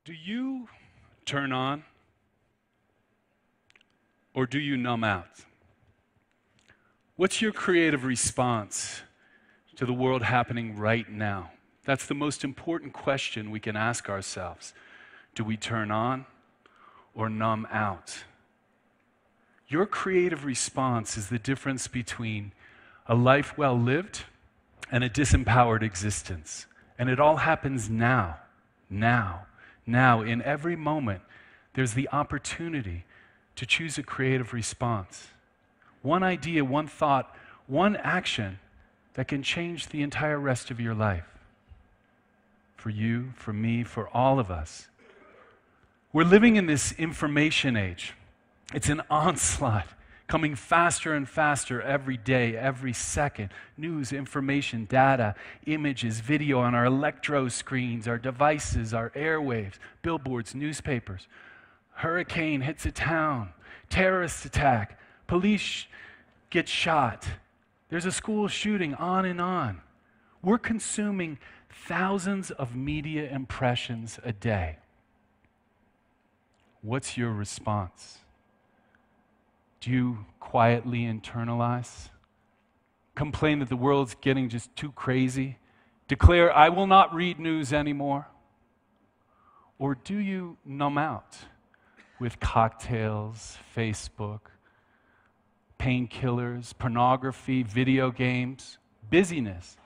Do you turn on or do you numb out? What's your creative response to the world happening right now? That's the most important question we can ask ourselves. Do we turn on or numb out? Your creative response is the difference between a life well lived and a disempowered existence. And it all happens now. In every moment, there's the opportunity to choose a creative response. One idea, one thought, one action that can change the entire rest of your life. For you, for me, for all of us. We're living in this information age. It's an onslaught, coming faster and faster every day, every second. News, information, data, images, video on our electro screens, our devices, our airwaves, billboards, newspapers. Hurricane hits a town, terrorist attack, police get shot. There's a school shooting, on and on. We're consuming thousands of media impressions a day. What's your response? Do you quietly internalize? Complain that the world's getting just too crazy? Declare, I will not read news anymore? Or do you numb out with cocktails, Facebook, painkillers, pornography, video games, busyness?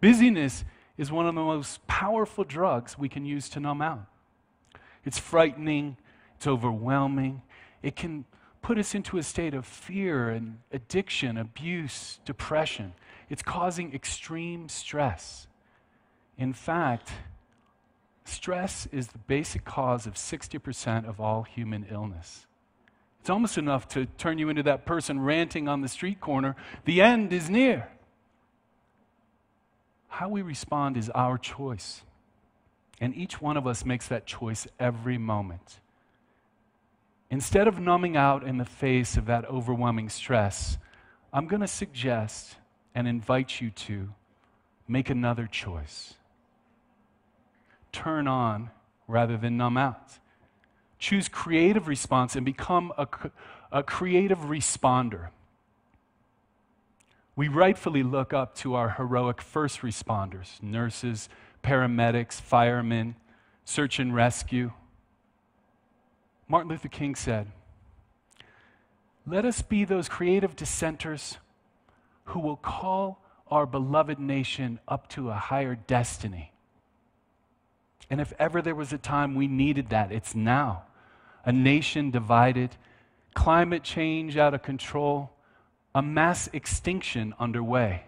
Busyness is one of the most powerful drugs we can use to numb out. It's frightening, it's overwhelming, it can put us into a state of fear and addiction, abuse, depression. It's causing extreme stress. In fact, stress is the basic cause of 60% of all human illness. It's almost enough to turn you into that person ranting on the street corner, the end is near. How we respond is our choice. And each one of us makes that choice every moment. Instead of numbing out in the face of that overwhelming stress, I'm going to suggest and invite you to make another choice. Turn on rather than numb out. Choose creative response and become a creative responder. We rightfully look up to our heroic first responders, nurses, paramedics, firemen, search and rescue. Martin Luther King said, "Let us be those creative dissenters who will call our beloved nation up to a higher destiny." And if ever there was a time we needed that, it's now. A nation divided, climate change out of control, a mass extinction underway,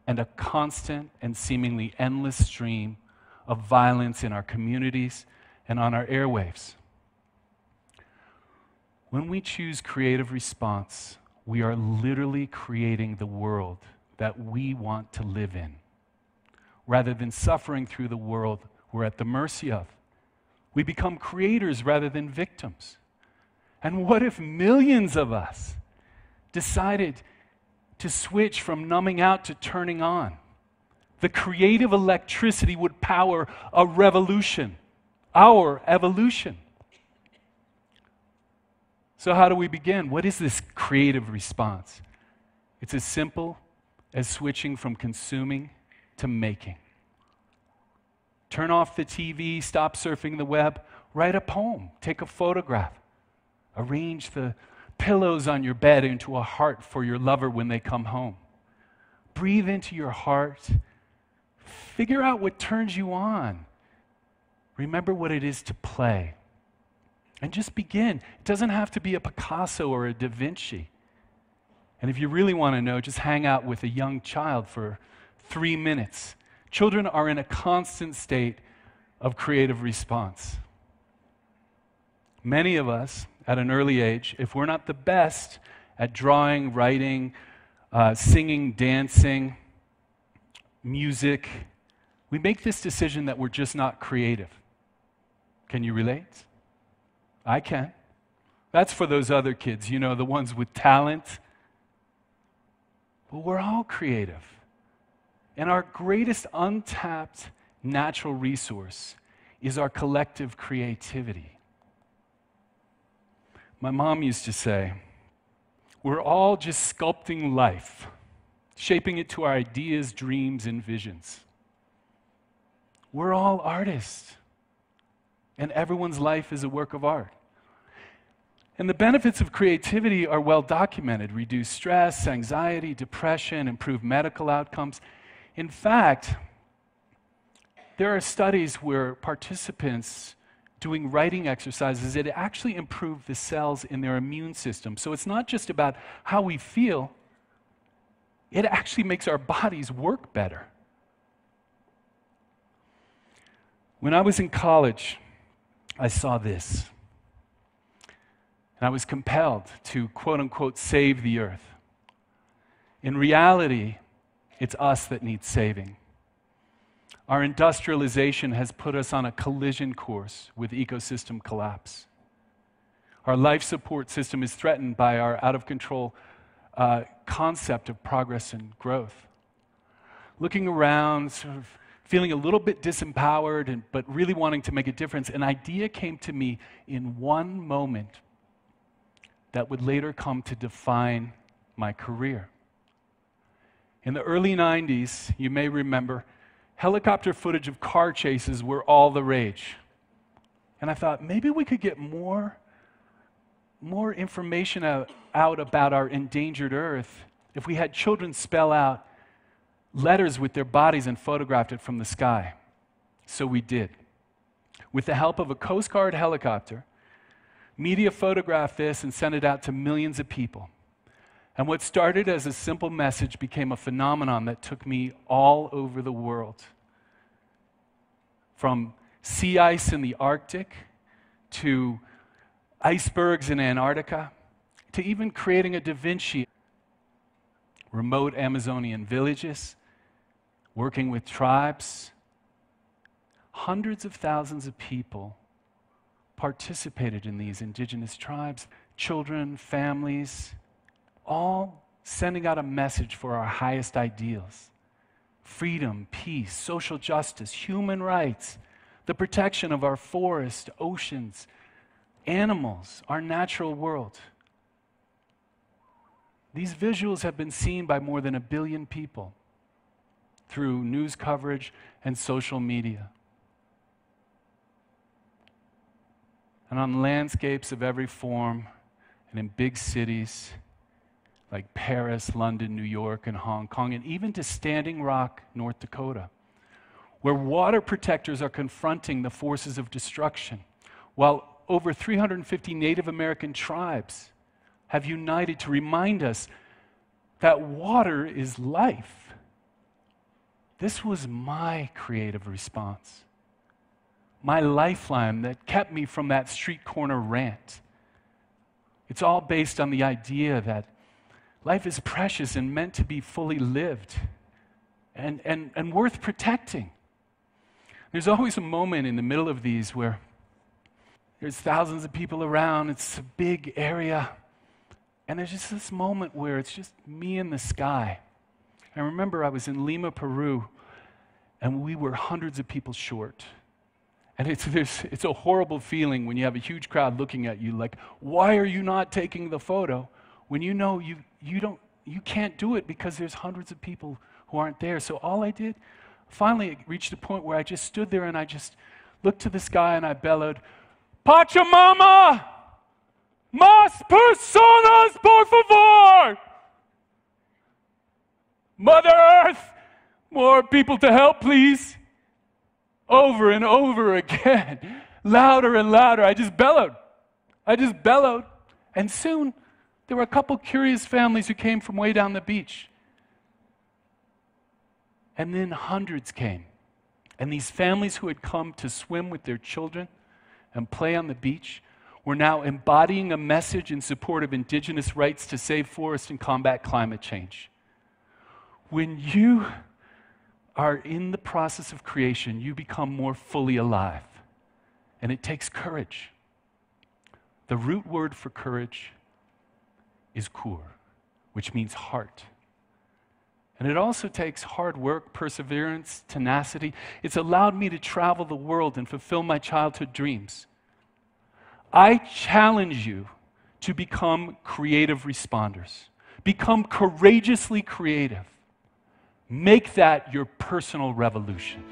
and a constant and seemingly endless stream of violence in our communities and on our airwaves. When we choose creative response, we are literally creating the world that we want to live in. Rather than suffering through the world we're at the mercy of, we become creators rather than victims. And what if millions of us decided to switch from numbing out to turning on? The creative electricity would power a revolution, our evolution. So how do we begin? What is this creative response? It's as simple as switching from consuming to making. Turn off the TV, stop surfing the web, write a poem, take a photograph, arrange the pillows on your bed into a heart for your lover when they come home. Breathe into your heart. Figure out what turns you on. Remember what it is to play. And just begin. It doesn't have to be a Picasso or a Da Vinci. And if you really want to know, just hang out with a young child for 3 minutes. Children are in a constant state of creative response. Many of us, at an early age, if we're not the best at drawing, writing, singing, dancing, music, we make this decision that we're just not creative. Can you relate? I can. That's for those other kids, you know, the ones with talent. But we're all creative. And our greatest untapped natural resource is our collective creativity. My mom used to say, we're all just sculpting life, shaping it to our ideas, dreams, and visions. We're all artists, and everyone's life is a work of art. And the benefits of creativity are well documented: reduce stress, anxiety, depression, improve medical outcomes. In fact, there are studies where participants doing writing exercises, it actually improve the cells in their immune system. So it's not just about how we feel, it actually makes our bodies work better. When I was in college, I saw this. And I was compelled to, quote unquote, save the earth. In reality, it's us that need saving. Our industrialization has put us on a collision course with ecosystem collapse. Our life support system is threatened by our out-of-control concept of progress and growth. Looking around, sort of feeling a little bit disempowered, but really wanting to make a difference, an idea came to me in one moment that would later come to define my career. In the early 90s, you may remember, helicopter footage of car chases were all the rage. And I thought, maybe we could get more information out about our endangered Earth if we had children spell out letters with their bodies and photographed it from the sky. So we did. With the help of a Coast Guard helicopter, media photographed this and sent it out to millions of people. And what started as a simple message became a phenomenon that took me all over the world. From sea ice in the Arctic, to icebergs in Antarctica, to even creating a Da Vinci. Remote Amazonian villages, working with tribes. Hundreds of thousands of people participated in these indigenous tribes, children, families, all sending out a message for our highest ideals: freedom, peace, social justice, human rights, the protection of our forests, oceans, animals, our natural world. These visuals have been seen by more than 1 billion people through news coverage and social media. And on landscapes of every form, and in big cities like Paris, London, New York, and Hong Kong, and even to Standing Rock, North Dakota, where water protectors are confronting the forces of destruction, while over 350 Native American tribes have united to remind us that water is life. This was my creative response, my lifeline that kept me from that street corner rant. It's all based on the idea that life is precious and meant to be fully lived and worth protecting. There's always a moment in the middle of these where there's thousands of people around, it's a big area, and there's just this moment where it's just me and the sky. I remember I was in Lima, Peru, and we were hundreds of people short. And it's a horrible feeling when you have a huge crowd looking at you like, why are you not taking the photo? When you know you can't do it because there's hundreds of people who aren't there. So all I did, finally it reached a point where I just stood there and I just looked to the sky and I bellowed, Pachamama, más personas, por favor! Mother Earth, more people to help, please. Over and over again, louder and louder. I just bellowed. And soon, there were a couple curious families who came from way down the beach. And then hundreds came. And these families who had come to swim with their children and play on the beach were now embodying a message in support of indigenous rights to save forests and combat climate change. When you are in the process of creation, you become more fully alive. And it takes courage. The root word for courage is kur, which means heart. And it also takes hard work, perseverance, tenacity. It's allowed me to travel the world and fulfill my childhood dreams. I challenge you to become creative responders. Become courageously creative. Make that your personal revolution.